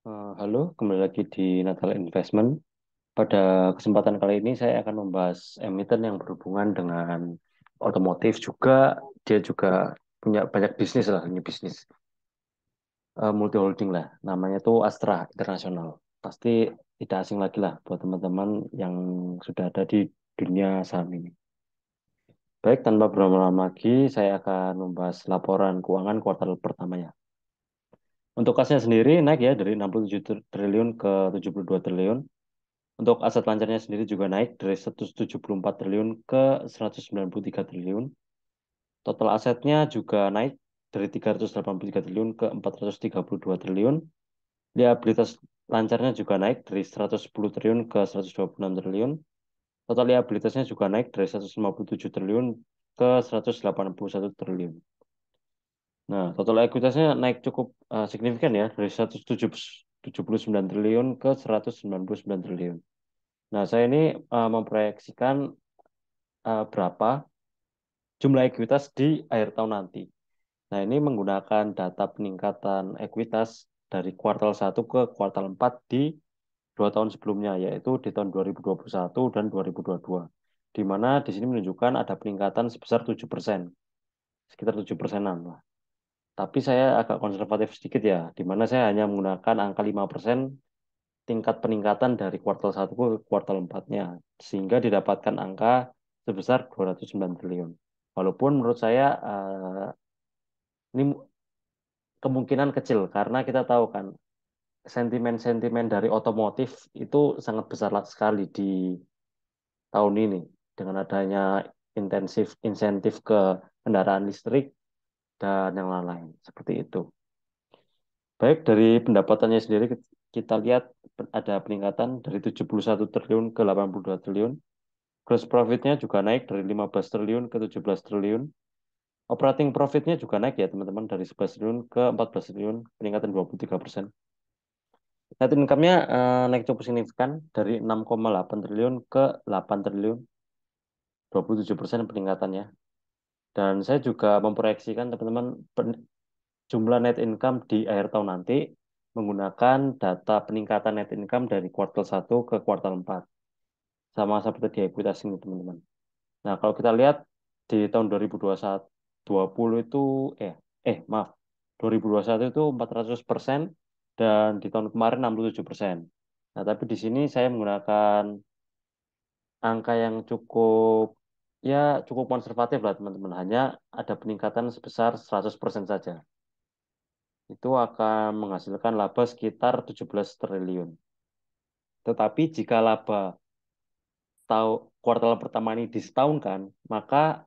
Halo, kembali lagi di Natal Investment. Pada kesempatan kali ini saya akan membahas emiten yang berhubungan dengan otomotif juga. Dia juga punya banyak bisnis lah, ini bisnis multi holding lah. Namanya tuh Astra International. Pasti tidak asing lagi lah buat teman-teman yang sudah ada di dunia saham ini. Baik, tanpa berlama-lama lagi, saya akan membahas laporan keuangan kuartal pertamanya. Untuk kasnya sendiri naik ya dari 67 triliun ke 72 triliun. Untuk aset lancarnya sendiri juga naik dari 174 triliun ke 193 triliun. Total asetnya juga naik dari 383 triliun ke 432 triliun. Liabilitas lancarnya juga naik dari 110 triliun ke 126 triliun. Total liabilitasnya juga naik dari 157 triliun ke 181 triliun. Nah, total ekuitasnya naik cukup signifikan ya, dari 179 triliun ke 199 triliun. Nah, saya ini memproyeksikan berapa jumlah ekuitas di akhir tahun nanti. Nah, ini menggunakan data peningkatan ekuitas dari kuartal 1 ke kuartal 4 di 2 tahun sebelumnya, yaitu di tahun 2021 dan 2022. Di mana di sini menunjukkan ada peningkatan sebesar 7%, sekitar 7%-an lah. Tapi saya agak konservatif sedikit ya, di mana saya hanya menggunakan angka 5% tingkat peningkatan dari kuartal 1 ke kuartal 4-nya, sehingga didapatkan angka sebesar 209 triliun. Walaupun menurut saya ini kemungkinan kecil karena kita tahu kan sentimen-sentimen dari otomotif itu sangat besar sekali di tahun ini dengan adanya intensif insentif ke kendaraan listrik dan yang lain-lain seperti itu. Baik dari pendapatannya sendiri kita lihat ada peningkatan dari 71 triliun ke 82 triliun. Gross profitnya juga naik dari 15 triliun ke 17 triliun. Operating profitnya juga naik ya teman-teman dari 11 triliun ke 14 triliun, peningkatan 23%. Net income-nya naik cukup signifikan dari 6,8 triliun ke 8 triliun, 27% peningkatannya. Dan saya juga memproyeksikan teman-teman jumlah net income di akhir tahun nanti menggunakan data peningkatan net income dari kuartal 1 ke kuartal 4. Sama seperti di ekuitas ini teman-teman. Nah, kalau kita lihat di tahun 2021 20 itu maaf, 2021 itu 400% dan di tahun kemarin 67%. Nah, tapi di sini saya menggunakan angka yang ya cukup konservatif lah teman-teman. Hanya ada peningkatan sebesar 100% saja. Itu akan menghasilkan laba sekitar 17 triliun. Tetapi jika laba tahu kuartal pertama ini disetahunkan, maka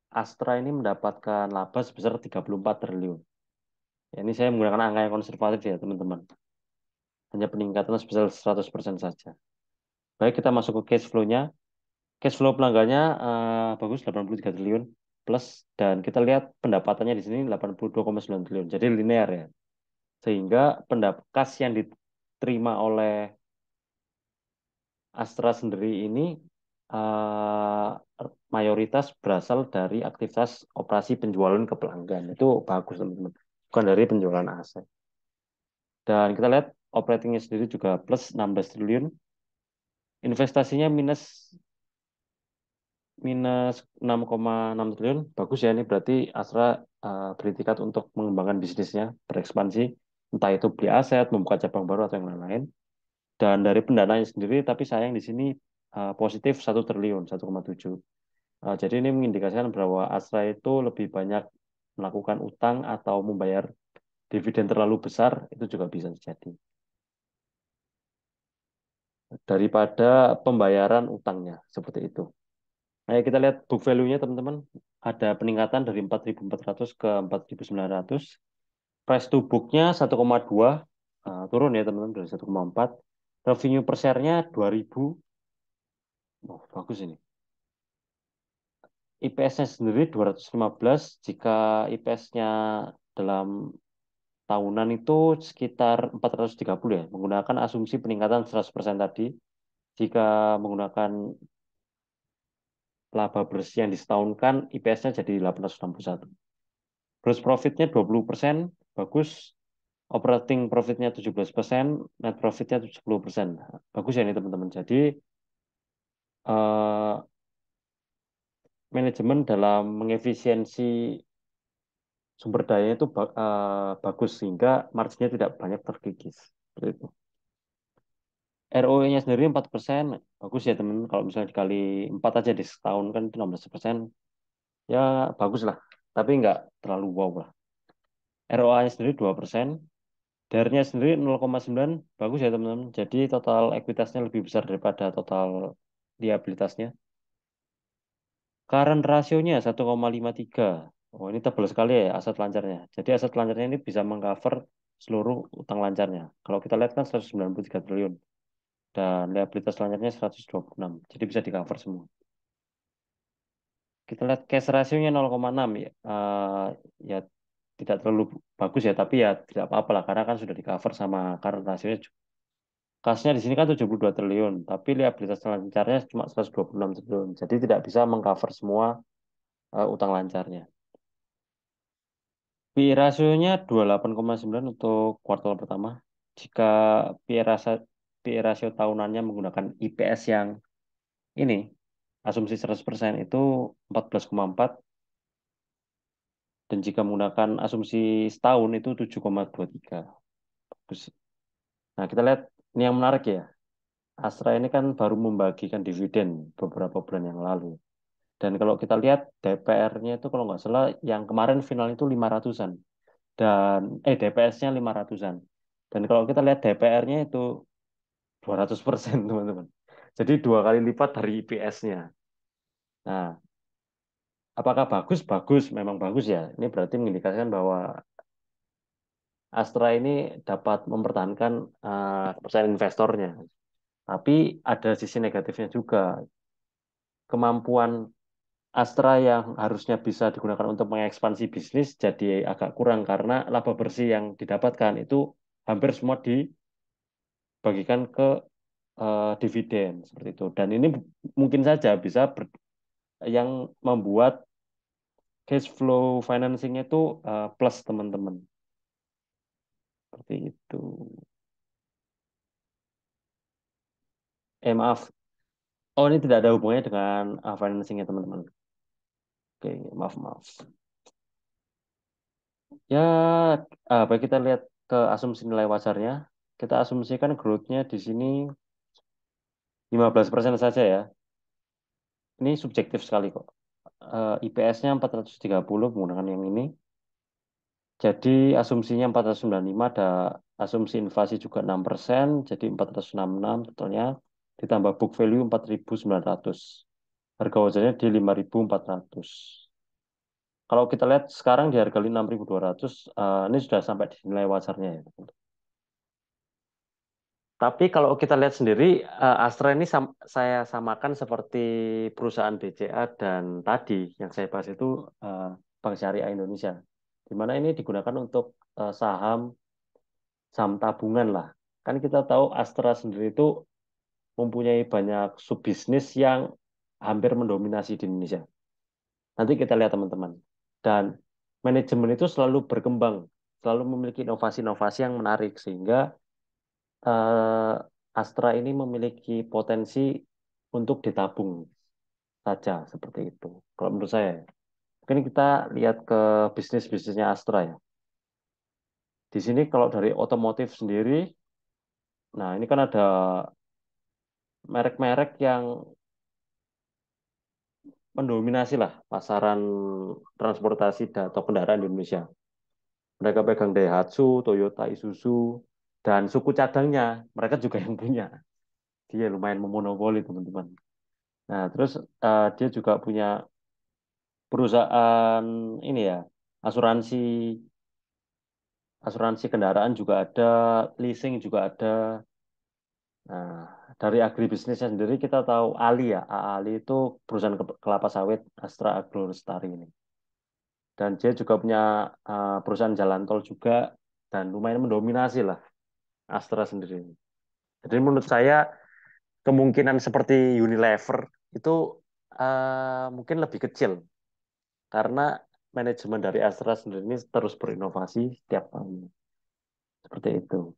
Astra ini mendapatkan laba sebesar 34 triliun. Ya, ini saya menggunakan angka yang konservatif ya, teman-teman. Hanya peningkatan sebesar 100% saja. Baik, kita masuk ke cash flow-nya. Cash flow pelanggannya bagus 83 triliun plus dan kita lihat pendapatannya di sini 82,9 triliun. Jadi linear ya. Sehingga kas yang diterima oleh Astra sendiri ini eh, mayoritas berasal dari aktivitas operasi penjualan ke pelanggan. Itu bagus teman-teman. Bukan dari penjualan aset. Dan kita lihat operatingnya sendiri juga plus 16 triliun. Investasinya minus minus 6,6 triliun. Bagus ya ini berarti Astra beritikat untuk mengembangkan bisnisnya, berekspansi, entah itu beli aset, membuka cabang baru atau yang lain-lain. Dan dari pendananya sendiri, tapi sayang di sini positif 1 triliun, 1,7. Jadi ini mengindikasikan bahwa Astra itu lebih banyak melakukan utang atau membayar dividen terlalu besar, itu juga bisa terjadi. Daripada pembayaran utangnya, seperti itu. Nah, kita lihat book value-nya teman-teman. Ada peningkatan dari 4.400 ke 4.900. Price to book-nya 1,2, turun ya teman-teman dari 1,4. Revenue per share-nya 2.000. Oh, bagus ini. IPS-nya sendiri 215. Jika IPS-nya dalam tahunan itu sekitar 430 ya, menggunakan asumsi peningkatan 100% tadi. Jika menggunakan laba bersih yang disetahunkan, IPS-nya jadi 861. Gross profit-nya 20%, bagus. operating profitnya 17%, net profitnya 70%. Bagus ya ini teman-teman. Jadi eh, manajemen dalam mengefisiensi sumber daya itu bagus sehingga marginnya tidak banyak terkikis. Seperti itu. ROE-nya sendiri 4%, bagus ya teman. Kalau misalnya dikali 4 aja di setahun kan itu 16%, ya bagus lah. Tapi nggak terlalu wow lah. ROA-nya sendiri 2%, DAR-nya sendiri 0,9, bagus ya teman-teman. Jadi total ekuitasnya lebih besar daripada total liabilitasnya. Current rasionya 1,53. Oh, ini tebal sekali ya aset lancarnya. Jadi aset lancarnya ini bisa mengcover seluruh utang lancarnya. Kalau kita lihat kan 193 triliun dan liabilitas lancarnya 126. Jadi bisa di cover semua. Kita lihat cash rasionya 0,6 ya. Ya tidak terlalu bagus ya, tapi ya tidak apa-apa lah karena kan sudah di cover sama current rasionya. Kasnya di sini kan 72 triliun, tapi liabilitas lancarnya cuma 126 triliun. Jadi tidak bisa mengcover semua utang lancarnya. PI rasionya 28,9 untuk kuartal pertama. Jika PI rasio, PI rasio tahunannya menggunakan IPS yang ini, asumsi 100% itu 14,4, dan jika menggunakan asumsi setahun itu 7,23. Bagus. Nah, kita lihat ini yang menarik ya. Astra ini kan baru membagikan dividen beberapa bulan yang lalu. Dan kalau kita lihat DPR-nya itu kalau nggak salah yang kemarin final itu 500-an. Dan DPS-nya 500-an. Dan kalau kita lihat DPR-nya itu 200% teman-teman. Jadi dua kali lipat dari IPS-nya. Nah, apakah bagus? Bagus, memang bagus ya. Ini berarti mengindikasikan bahwa Astra ini dapat mempertahankan kepercayaan investornya. Tapi ada sisi negatifnya juga. Kemampuan Astra yang harusnya bisa digunakan untuk mengekspansi bisnis jadi agak kurang karena laba bersih yang didapatkan itu hampir semua dibagikan ke dividen seperti itu. Dan ini mungkin saja bisa yang membuat cash flow financing itu plus teman-teman. Seperti itu. Maaf. Oh, ini tidak ada hubungannya dengan financingnya teman-teman. Oke, maaf maaf. Ya, baik kita lihat ke asumsi nilai wajarnya. Kita asumsikan growth-nya di sini 15% saja ya. Ini subjektif sekali kok. IPS-nya 430 menggunakan yang ini. Jadi asumsinya 495, ada asumsi inflasi juga 6%, jadi 466 totalnya. Ditambah book value 4.900. Harga wajarnya di 5.400. Kalau kita lihat sekarang di harga 6.200, ini sudah sampai di nilai wajarnya ya. Tapi kalau kita lihat sendiri, Astra ini saya samakan seperti perusahaan BCA dan tadi yang saya bahas itu Bank Syariah Indonesia, di mana ini digunakan untuk saham saham tabungan lah. Kan kita tahu Astra sendiri itu mempunyai banyak subbisnis yang hampir mendominasi di Indonesia. Nanti kita lihat teman-teman. Dan manajemen itu selalu berkembang, selalu memiliki inovasi-inovasi yang menarik sehingga eh, Astra ini memiliki potensi untuk ditabung saja seperti itu. Kalau menurut saya, mungkin kita lihat ke bisnis-bisnisnya Astra ya. Di sini kalau dari otomotif sendiri, nah ini kan ada merek-merek yang mendominasi lah pasaran transportasi atau kendaraan di Indonesia. Mereka pegang Daihatsu, Toyota, Isuzu, dan suku cadangnya mereka juga yang punya. Dia lumayan memonopoli teman-teman. Nah, terus dia juga punya perusahaan ini ya, asuransi asuransi kendaraan juga ada, leasing juga ada. Nah, dari agribisnisnya sendiri kita tahu Ali ya, Ali itu perusahaan kelapa sawit Astra Agro Lestari ini. Dan dia juga punya perusahaan jalan tol juga dan lumayan mendominasi lah Astra sendiri. Jadi menurut saya kemungkinan seperti Unilever itu mungkin lebih kecil karena manajemen dari Astra sendiri ini terus berinovasi setiap tahun. Seperti itu.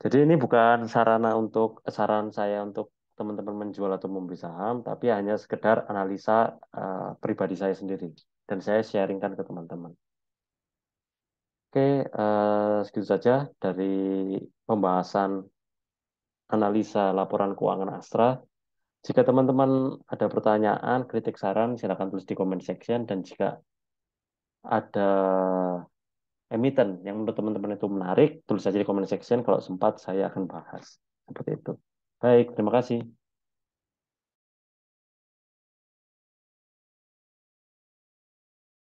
Jadi ini bukan saran saya untuk teman-teman menjual atau membeli saham, tapi hanya sekedar analisa pribadi saya sendiri dan saya sharingkan ke teman-teman. Oke, segitu saja dari pembahasan analisa laporan keuangan Astra. Jika teman-teman ada pertanyaan, kritik, saran, silakan tulis di comment section. Dan jika ada emiten yang menurut teman-teman itu menarik, tulis saja di comment section. Kalau sempat, saya akan bahas. Seperti itu. Baik, terima kasih.